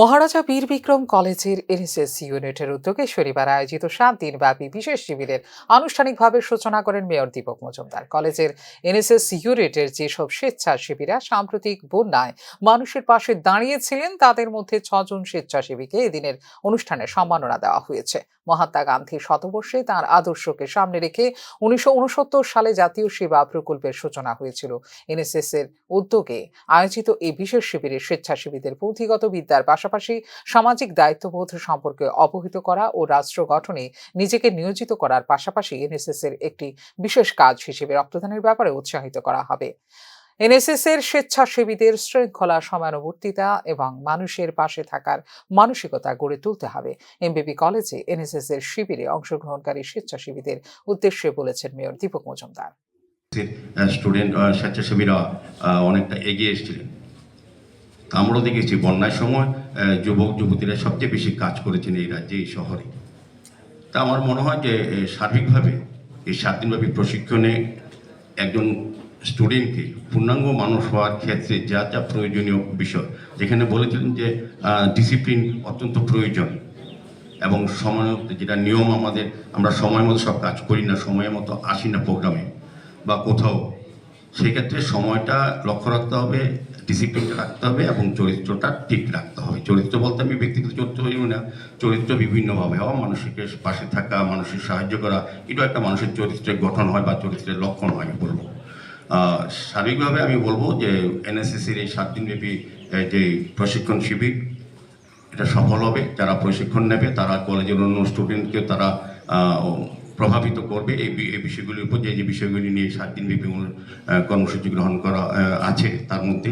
মহারাজা বীর বিক্রম কলেজের এনএসএস ইউনিটের উদ্যোগে শনিবার আয়োজিত 7 দিনব্যাপী বিশেষ শিবিরের আনুষ্ঠানিকভাবে সূচনা করেন মেয়র দীপক মজুমদার। কলেজের এনএসএস ইউনিটের যেসব স্বেচ্ছাসেবীরা সাম্প্রতিক বন্যায় মানুষের পাশে দাঁড়িয়েছিলেন তাদের মধ্যে 6 জন স্বেচ্ছাসেবীকে এদিনের অনুষ্ঠানে সম্মাননা দেওয়া হয়েছে। মহাত্মা গান্ধী শতবর্ষে তাঁর আদর্শকে সামনে রেখে 1969 সালে জাতীয় সেবা প্রকল্পের সূচনা হয়েছিল। এনএসএস এর উদ্যোগে আয়োজিত এই বিশেষ শিবিরে স্বেচ্ছাসেবীদের পুঁথিগত বিদ্যার পাশাপাশি সামাজিক দায়িত্ববোধ সম্পর্কে অবহিত করা ও রাষ্ট্র গঠনে নিজেকে নিয়োজিত করার পাশাপাশি এনএসএস এর একটি বিশেষ কাজ হিসেবে রক্তদানের ব্যাপারে উৎসাহিত করা হবে। এনএসএস এর স্বেচ্ছাসেবীদের শৃঙ্খলা, সময়ানুবর্তিতা এবং মানুষের পাশে থাকার মানসিকতা গড়ে তুলতে হবে। এমবিবি কলেজে এনএসএস এর শিবিরে অংশগ্রহণকারী স্বেচ্ছাসেবীদের উদ্দেশ্যে বলেছেন মেয়র দীপক মজুমদার। স্টুডেন্ট স্বেচ্ছাসেবীরা অনেকটা এগিয়ে এসেছিলেন। আমরাও দেখেছি বন্যার সময় যুবক যুবতীরা সবচেয়ে বেশি কাজ করেছেন এই রাজ্যে, এই শহরে। তা আমার মনে হয় যে সার্বিকভাবে এই 7 দিনব্যাপী প্রশিক্ষণে একজন স্টুডেন্টকে পূর্ণাঙ্গ মানুষ হওয়ার ক্ষেত্রে যা যা প্রয়োজনীয় বিষয়, যেখানে বলেছিলেন যে ডিসিপ্লিন অত্যন্ত প্রয়োজন এবং সময় যেটা নিয়ম আমাদের, আমরা সময় মতো সব কাজ করি না, সময় মতো আসি না প্রোগ্রামে বা কোথাও, সেক্ষেত্রে সময়টা লক্ষ্য রাখতে হবে, ডিসিপ্লিনটা রাখতে হবে এবং চরিত্রটা ঠিক রাখতে হবে। চরিত্র বলতে আমি ব্যক্তিগত চরিত্র বলি না, চরিত্র বিভিন্নভাবে হওয়া, মানুষের পাশে থাকা, মানুষের সাহায্য করা, এটাও একটা মানুষের চরিত্রের গঠন হয় বা চরিত্রের লক্ষণ হয় আমি বলবো। সার্বিকভাবে আমি বলবো যে এনএসএসির এই 7 দিনব্যাপী যে প্রশিক্ষণ শিবির, এটা সফল হবে। যারা প্রশিক্ষণ নেবে তারা কলেজের অন্য স্টুডেন্টকে তারা প্রভাবিত করবে এই বিষয়গুলির উপর, যে বিষয়গুলি নিয়ে 7 দিনব্যাপী কর্মসূচি গ্রহণ করা আছে তার মধ্যে।